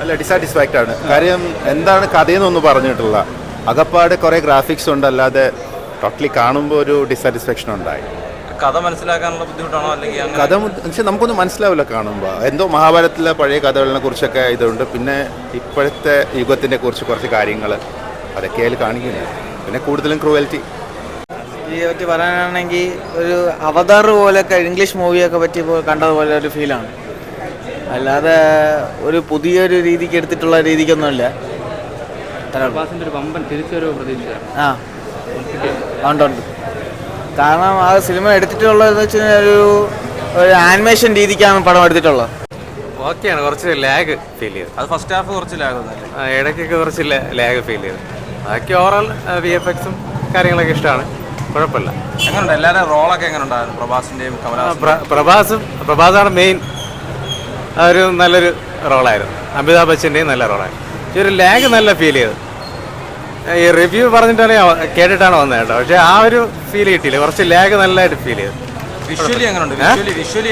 അല്ല, ഡിസാറ്റിസ്ഫാക്റ്റ് ആണ്. കാര്യം എന്താണ് കഥയെന്നൊന്നും പറഞ്ഞിട്ടില്ല. അകപ്പാട് കുറേ ഗ്രാഫിക്സ് ഉണ്ട്, അല്ലാതെ ടോട്ടലി കാണുമ്പോൾ ഒരു ഡിസാറ്റിസ്ഫാക്ഷൻ ഉണ്ടായി. കഥ മനസ്സിലാക്കാനുള്ള ബുദ്ധിമുട്ടാണോ അല്ലെങ്കിൽ കഥ പക്ഷെ നമുക്കൊന്നും മനസ്സിലാവില്ല കാണുമ്പോൾ. എന്തോ മഹാഭാരതത്തിലെ പഴയ കഥകളിനെ കുറിച്ചൊക്കെ ഇതുണ്ട്, പിന്നെ ഇപ്പോഴത്തെ യുഗത്തിനെ കുറിച്ച് കുറച്ച് കാര്യങ്ങൾ അതൊക്കെ അതിൽ കാണിക്കുന്നത്. പിന്നെ കൂടുതലും ക്രൂവൽറ്റി പറ്റി പറയാനാണെങ്കിൽ ഒരു അവതാർ പോലെയൊക്കെ ഇംഗ്ലീഷ് മൂവിയൊക്കെ പറ്റി കണ്ടതുപോലെ ഒരു ഫീലാണ്. അല്ലാതെ ഒരു പുതിയൊരു രീതിക്ക് എടുത്തിട്ടുള്ള രീതിക്കൊന്നുമില്ല. ആ ഉണ്ട്. കാരണം ആ സിനിമ എടുത്തിട്ടുള്ളതെന്ന് വെച്ച് കഴിഞ്ഞാൽ ഒരു ആനിമേഷൻ രീതിക്കാണ് പടം എടുത്തിട്ടുള്ളത്. ഓക്കെയാണ്, കുറച്ച് ലാഗ് ഫീൽ ചെയ്തു. അത് ഫസ്റ്റ് ഹാഫ് കുറച്ച് ലാഗ് ഇടയ്ക്കൊക്കെ കുറച്ച് ലാഗ് ഫീൽ ചെയ്തു. ബാക്കി ഓവറോൾ VFX കാര്യങ്ങളൊക്കെ ഇഷ്ടമാണ്, കുഴപ്പമില്ല. എങ്ങനെയുണ്ട് എല്ലാവരും റോളൊക്കെ എങ്ങനെ ഉണ്ടായിരുന്നു? പ്രഭാസിൻ്റെയും പ്രഭാസാണ് മെയിൻ. ഒരു നല്ലൊരു റോളായിരുന്നു. അമിതാഭ് ബച്ചൻ്റെയും നല്ല റോളായിരുന്നു. പക്ഷേ ഒരു ലാഗ് നല്ല ഫീൽ ചെയ്തു. ഈ റിവ്യൂ പറഞ്ഞിട്ടാണ് കേട്ടിട്ടാണ് വന്നത് കേട്ടോ, പക്ഷേ ആ ഒരു ഫീൽ കിട്ടിയില്ല. കുറച്ച് ലാഗ് നല്ലതായിട്ട് ഫീൽ ചെയ്തു.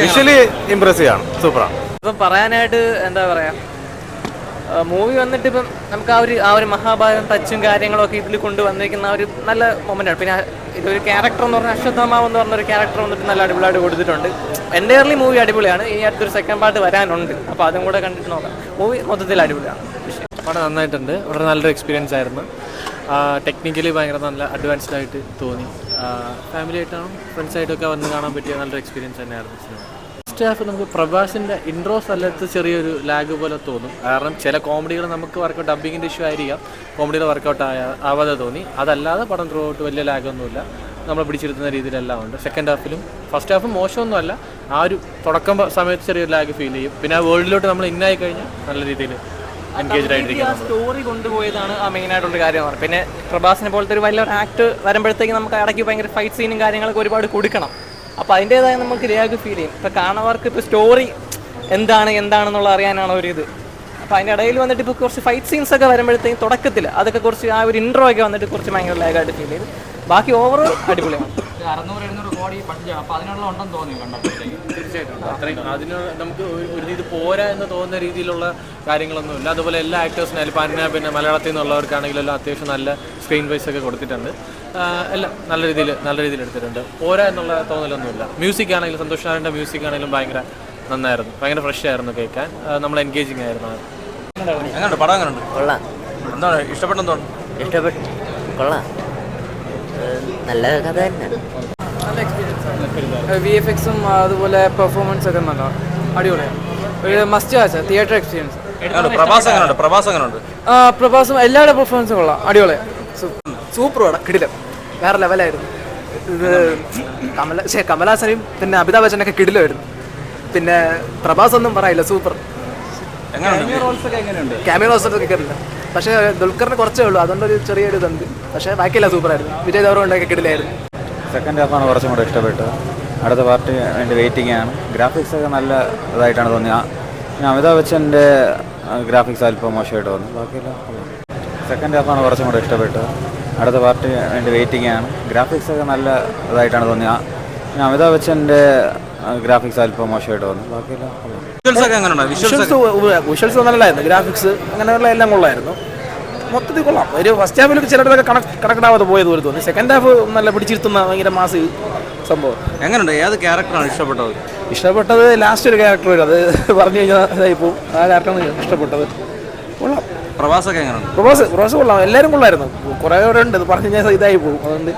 വിഷ്വലി ഇംപ്രസീവ് ആണ്, സൂപ്പറാണ്. ഇപ്പം പറയാനായിട്ട് എന്താ പറയുക, മൂവി വന്നിട്ട് ഇപ്പം നമുക്ക് ആ ഒരു മഹാഭാരതം ടച്ചും കാര്യങ്ങളൊക്കെ ഇതിൽ കൊണ്ടുവന്നിരിക്കുന്ന ഒരു നല്ല മൊമെൻ്റാണ്. പിന്നെ ഇതൊരു ക്യാരക്ടർ എന്ന് പറഞ്ഞാൽ അശ്വത്ഥമാവ് എന്ന് പറഞ്ഞൊരു ക്യാരക്ടർ വന്നിട്ട് നല്ല അടിപൊളിയായിട്ട് കൊടുത്തിട്ടുണ്ട്. എൻ്റയർലി മൂവി അടിപൊളിയാണ്. ഇനി അടുത്തൊരു സെക്കൻഡ് പാർട്ട് വരാനുണ്ട്, അപ്പോൾ അതും കൂടെ കണ്ടിട്ട് നോക്കാം. മൂവി മൊത്തത്തിൽ അടിപൊളിയാണ്. വളരെ നന്നായിട്ടുണ്ട്. വളരെ നല്ലൊരു എക്സ്പീരിയൻസ് ആയിരുന്നു. ടെക്നിക്കലി ഭയങ്കര നല്ല അഡ്വാൻസ്ഡ് ആയിട്ട് തോന്നി. ഫാമിലി ആയിട്ടാണ് ഫ്രണ്ട്സായിട്ടൊക്കെ വന്ന് കാണാൻ പറ്റിയ നല്ലൊരു എക്സ്പീരിയൻസ് തന്നെയായിരുന്നു സിനിമ. ഫസ്റ്റ് ഹാഫ് നമുക്ക് പ്രഭാസിൻ്റെ ഇൻട്രോ സ്ഥലത്ത് ചെറിയൊരു ലാഗ് പോലെ തോന്നും. കാരണം ചില കോമഡികൾ നമുക്ക് വർക്കൗട്ട്, ഡബ്ബിങ്ങിൻ്റെ ഇഷ്യൂ ആയിരിക്കാം, കോമഡികൾ വർക്കൗട്ട് ആവാതെ തോന്നി. അതല്ലാതെ പടം ത്രൂ ഔട്ട് വലിയ ലാഗൊന്നുമില്ല, നമ്മൾ പിടിച്ചിരുത്തുന്ന രീതിയിലെല്ലാം ഉണ്ട്. സെക്കൻഡ് ഹാഫിലും ഫസ്റ്റ് ഹാഫും മോശമൊന്നുമല്ല. ആ ഒരു തുടക്കം സമയത്ത് ചെറിയൊരു ലാഗ് ഫീൽ ചെയ്യും. പിന്നെ ആ വേൾഡിലോട്ട് നമ്മൾ ഇന്നായി കഴിഞ്ഞാൽ നല്ല രീതിയിൽ എൻഗേജ്ഡ് ആയിട്ടിരിക്കും. സ്റ്റോറി കൊണ്ടുപോയതാണ് ആ മെയിനായിട്ടുള്ള കാര്യമാണ്. പിന്നെ പ്രഭാസിനെ പോലത്തെ ഒരു വലിയൊരു ആക്ട് വരുമ്പോഴത്തേക്ക് നമുക്ക് ഇടയ്ക്ക് ഭയങ്കര ഫൈറ്റ് സീനും കാര്യങ്ങളൊക്കെ ഒരുപാട് കൊടുക്കണം. അപ്പോൾ അതിൻ്റേതായ നമുക്ക് ലാഗ് ഫീൽ ചെയ്യും. ഇപ്പോൾ കാണുന്നവർക്ക് ഇപ്പോൾ സ്റ്റോറി എന്താണെന്നുള്ള അറിയാനാണ് ഒരു ഇത്. അപ്പോൾ അതിൻ്റെ ഇടയിൽ വന്നിട്ട് ഇപ്പോൾ കുറച്ച് ഫൈറ്റ് സീൻസ് ഒക്കെ വരുമ്പോഴത്തേക്കും തുടക്കത്തിൽ അതൊക്കെ കുറച്ച് ആ ഒരു ഇൻട്രോ ഒക്കെ വന്നിട്ട് കുറച്ച് ഭയങ്കര ലാഗായിട്ട് ഫീൽ ചെയ്തു. ബാക്കി ഓവറോൾ അടിപൊളിയാണ്. 600-700 കോടി ബഡ്ജറ്റ്, അപ്പോൾ അതിനുള്ള ഉണ്ടെന്ന് തോന്നി കണ്ടപ്പോഴത്തേക്ക്. തീർച്ചയായിട്ടും അത്രയും അതിന് നമുക്ക് ഒരു ഇത് പോരാ എന്ന് തോന്നുന്ന രീതിയിലുള്ള കാര്യങ്ങളൊന്നുമില്ല. അതുപോലെ എല്ലാ ആക്ടേഴ്സിനും ഇപ്പോൾ പിന്നെ മലയാളത്തിൽ നിന്നുള്ളവർക്കാണെങ്കിലും എല്ലാം അത്യാവശ്യം നല്ല സ്ക്രീൻ വൈസ് ഒക്കെ കൊടുത്തിട്ടുണ്ട്. എല്ലാം നല്ല രീതിയിൽ എടുത്തിട്ടുണ്ട്. പോരാ എന്നുള്ള തോന്നലൊന്നുമില്ല. മ്യൂസിക് ആണെങ്കിലും സന്തോഷ് നാരായണൻ്റെ മ്യൂസിക് ആണെങ്കിലും ഭയങ്കര നന്നായിരുന്നു, ഭയങ്കര ഫ്രഷ് ആയിരുന്നു കേൾക്കാൻ. നമ്മൾ എൻഗേജിങ് ആയിരുന്നു. എങ്ങനെയുണ്ട് പടം? എങ്ങനെയുണ്ട്? കൊള്ളാം. എന്താണ് ഇഷ്ടപ്പെട്ടെന്തോന്നു? ഇഷ്ടപ്പെട്ടു, കൊള്ളാം, നല്ല കഥ തന്നെ. നല്ല എക്സ്പീരിയൻസ്. VFX-ഉം അതുപോലെ പെർഫോമൻസ് ഒക്കെ നല്ല അടിപൊളിയാണ്. ഒരു മസ്റ്റ് വാച്ച് തിയേറ്റർ എക്സ്പീരിയൻസ്. പ്രഭാസും എല്ലാവരുടെ പെർഫോമൻസും കൊള്ളാം, അടിപൊളിയാണ്. സൂപ്പർ പടം, കിടിലം, വേറെ ലെവലായിരുന്നു. ഇത് കമലഹാസനും പിന്നെ അമിതാഭ് ബച്ചനൊക്കെ കിടിലമായിരുന്നു. പിന്നെ പ്രഭാസ് ഒന്നും പറയില്ല, സൂപ്പർ. ക്യാമിയോ റോൾസ് ഒക്കെ കിട്ടില്ല, പക്ഷേ ദുൽഖറിന് കുറച്ചേ ഉള്ളൂ, അതുകൊണ്ടൊരു ചെറിയൊരു ഇതുണ്ട്. പക്ഷേ ബാക്കിയെല്ലാം സൂപ്പറായിരുന്നു. വിജയ് ദേവറകൊണ്ടൊക്കെ കിടിലായിരുന്നു. സെക്കൻഡ് ഹാഫാണ് കുറച്ചും കൂടെ ഇഷ്ടപ്പെട്ടത്. അടുത്ത പാർട്ടി വേണ്ടി വെയിറ്റിംഗ് ആണ്. ഗ്രാഫിക്സ് ഒക്കെ നല്ല ഇതായിട്ടാണ് തോന്നിയത്. പിന്നെ അമിതാഭ് ബച്ചൻ്റെ ഗ്രാഫിക്സ് അല്പം മോശമായിട്ട് തോന്നി. ബാക്കിയെല്ലാം സെക്കൻഡ് ഹാഫാണ് കുറച്ചും കൂടെ ഇഷ്ടപ്പെട്ടത്. അടുത്ത പാർട്ടി വേണ്ടി വെയിറ്റിംഗ് ആണ്. ഗ്രാഫിക്സ് ഒക്കെ നല്ല ഇതായിട്ടാണ് തോന്നിയത്. പിന്നെ അമിതാഭ് ബച്ചൻ്റെ ഗ്രാഫിക്സ് അല്പം മോശമായിട്ട് തോന്നി. ബാക്കിയെല്ലാം വിഷ്വൽസ് നല്ലതായിരുന്നു. ഗ്രാഫിക്സ് അങ്ങനെയുള്ള എല്ലാം കൊള്ളായിരുന്നു. മൊത്തത്തിൽ കൊള്ളാം. ഒരു ഫസ്റ്റ് ഹാഫിലൊക്കെ ചിലടത്തൊക്കെ കണക്ട് ആവാതെ പോയത് പോലെ തോന്നി. സെക്കൻഡ് ഹാഫ് നല്ല പിടിച്ചിരുത്തുന്ന ഭയങ്കര മാസ് സംഭവം. എങ്ങനെയുണ്ട്? ഏത് ക്യാരക്ടറാണ് ഇഷ്ടപ്പെട്ടത്? ലാസ്റ്റ് ഒരു ക്യാരക്ടർ വരും, അത് പറഞ്ഞു കഴിഞ്ഞാൽ ഇതായി പോകും. ആ ക്യാരക്ടറാണ് ഇഷ്ടപ്പെട്ടത്. കൊള്ളാം. പ്രഭാസൊക്കെ എങ്ങനെയുണ്ട്? പ്രഭാസ് കൊള്ളാം, എല്ലാവരും കൊള്ളായിരുന്നു. കുറേ കൂടെ ഉണ്ട്, അത് പറഞ്ഞു കഴിഞ്ഞാൽ ഇതായി പോകും. അതുകൊണ്ട്